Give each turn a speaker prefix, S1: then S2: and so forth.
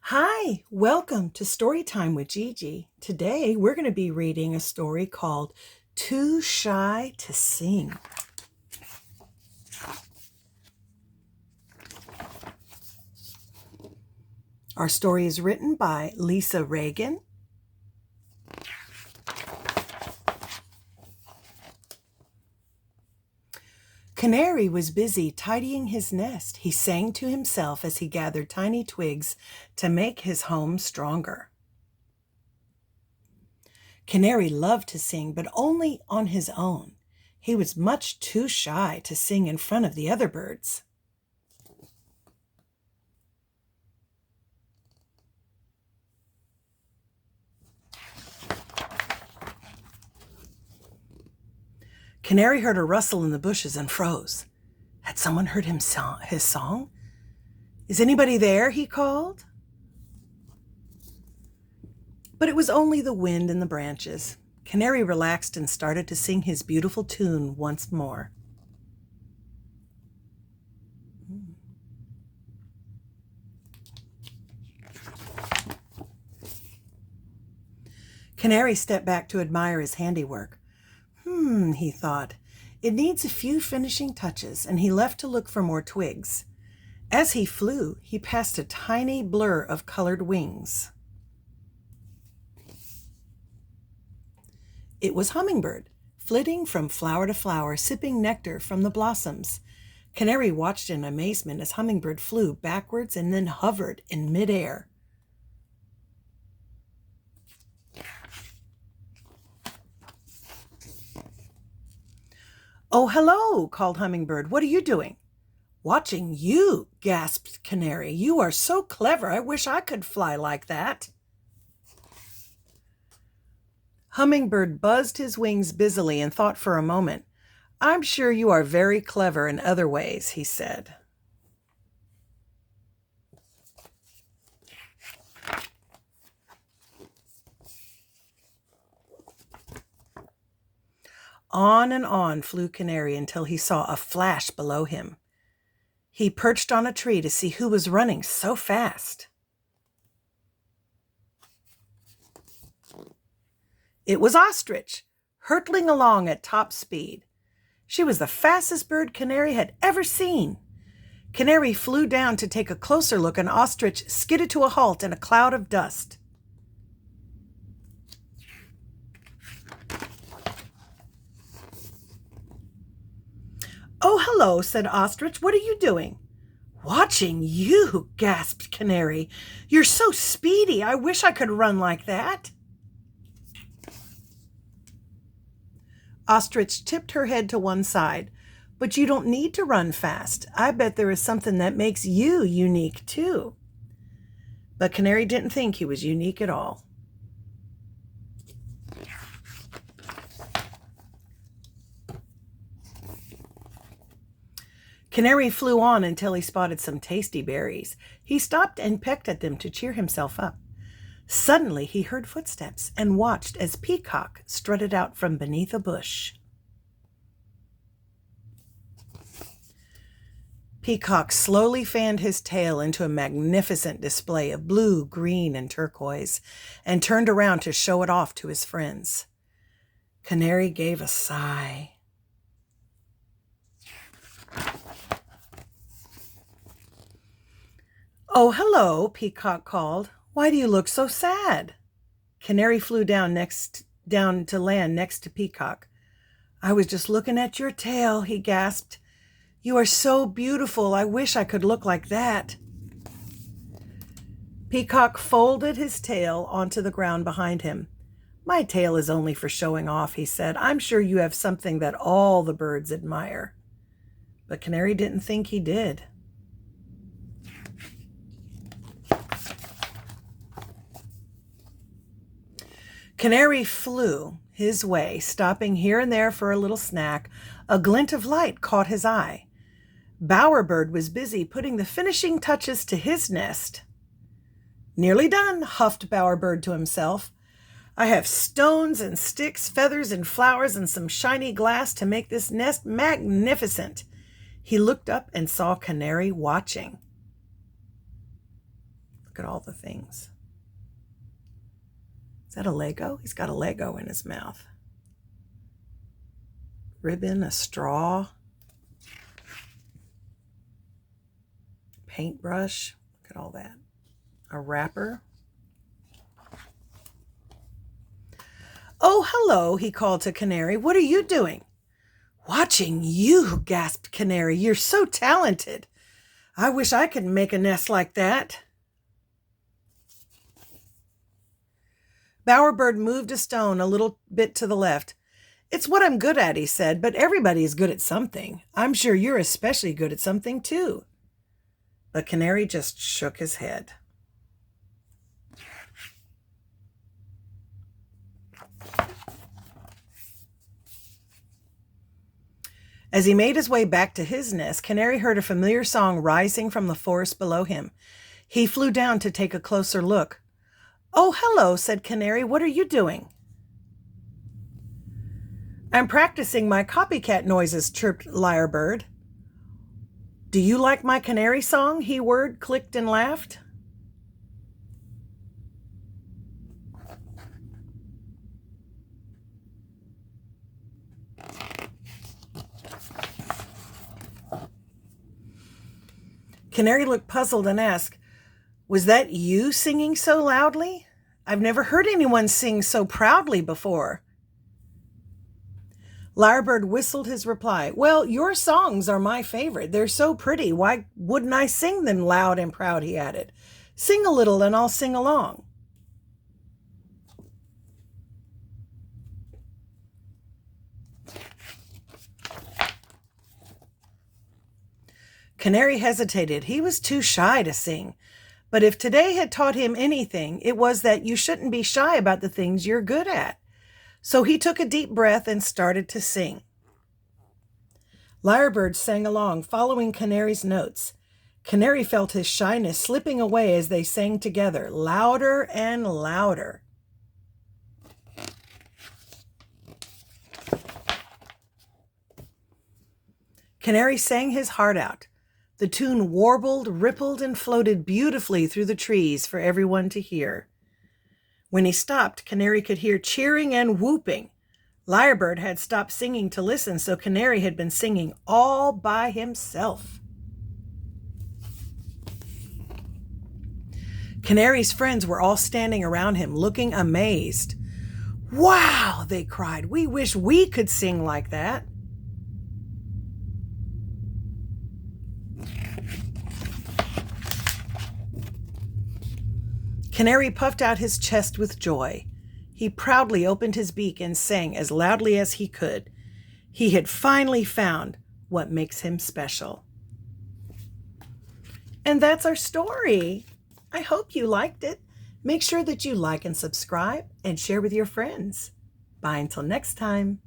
S1: Hi, welcome to Storytime with Gigi. Today we're going to be reading a story called Too Shy to Sing. Our story is written by Lisa Regan. Canary was busy tidying his nest. He sang to himself as he gathered tiny twigs to make his home stronger. Canary loved to sing, but only on his own. He was much too shy to sing in front of the other birds. Canary heard a rustle in the bushes and froze. Had someone heard his song? "Is anybody there?" he called. But it was only the wind in the branches. Canary relaxed and started to sing his beautiful tune once more. Canary stepped back to admire his handiwork. He thought. It needs a few finishing touches, and he left to look for more twigs. As he flew, he passed a tiny blur of colored wings. It was Hummingbird, flitting from flower to flower, sipping nectar from the blossoms. Canary watched in amazement as Hummingbird flew backwards and then hovered in midair. "Oh, hello," called Hummingbird. "What are you doing?" "Watching you," gasped Canary. "You are so clever. I wish I could fly like that." Hummingbird buzzed his wings busily and thought for a moment. "I'm sure you are very clever in other ways," he said. On and on flew Canary until he saw a flash below him. He perched on a tree to see who was running so fast. It was Ostrich, hurtling along at top speed. She was the fastest bird Canary had ever seen. Canary flew down to take a closer look, and Ostrich skidded to a halt in a cloud of dust. "Oh, hello," said Ostrich. "What are you doing?" "Watching you," gasped Canary. "You're so speedy. I wish I could run like that." Ostrich tipped her head to one side. "But you don't need to run fast. I bet there is something that makes you unique, too." But Canary didn't think he was unique at all. Canary flew on until he spotted some tasty berries. He stopped and pecked at them to cheer himself up. Suddenly he heard footsteps and watched as Peacock strutted out from beneath a bush. Peacock slowly fanned his tail into a magnificent display of blue, green, and turquoise, and turned around to show it off to his friends. Canary gave a sigh. "Oh, hello," Peacock called. "Why do you look so sad?" Canary flew down to land next to Peacock. "I was just looking at your tail," he gasped. "You are so beautiful. I wish I could look like that." Peacock folded his tail onto the ground behind him. "My tail is only for showing off," he said. "I'm sure you have something that all the birds admire." But Canary didn't think he did. Canary flew his way, stopping here and there for a little snack. A glint of light caught his eye. Bowerbird was busy putting the finishing touches to his nest. "Nearly done," huffed Bowerbird to himself. "I have stones and sticks, feathers and flowers, and some shiny glass to make this nest magnificent." He looked up and saw Canary watching. Look at all the things. Is that a Lego? He's got a Lego in his mouth. Ribbon, a straw, paintbrush. Look at all that. A wrapper. "Oh, hello," he called to Canary. "What are you doing?" "Watching you," gasped Canary. "You're so talented. I wish I could make a nest like that." Bowerbird moved a stone a little bit to the left. "It's what I'm good at," he said, "but everybody is good at something. I'm sure you're especially good at something, too." But Canary just shook his head. As he made his way back to his nest, Canary heard a familiar song rising from the forest below him. He flew down to take a closer look. "Oh, hello," said Canary. "What are you doing?" "I'm practicing my copycat noises," chirped Lyrebird. "Do you like my canary song?" he whirred, clicked, and laughed. Canary looked puzzled and asked, "Was that you singing so loudly? I've never heard anyone sing so proudly before." Lyrebird whistled his reply. "Well, your songs are my favorite. They're so pretty. Why wouldn't I sing them loud and proud?" he added. "Sing a little and I'll sing along." Canary hesitated. He was too shy to sing. But if today had taught him anything, it was that you shouldn't be shy about the things you're good at. So he took a deep breath and started to sing. Lyrebird sang along, following Canary's notes. Canary felt his shyness slipping away as they sang together, louder and louder. Canary sang his heart out. The tune warbled, rippled, and floated beautifully through the trees for everyone to hear. When he stopped, Canary could hear cheering and whooping. Lyrebird had stopped singing to listen, so Canary had been singing all by himself. Canary's friends were all standing around him, looking amazed. "Wow!" they cried. "We wish we could sing like that." Canary puffed out his chest with joy. He proudly opened his beak and sang as loudly as he could. He had finally found what makes him special. And that's our story. I hope you liked it. Make sure that you like and subscribe and share with your friends. Bye until next time.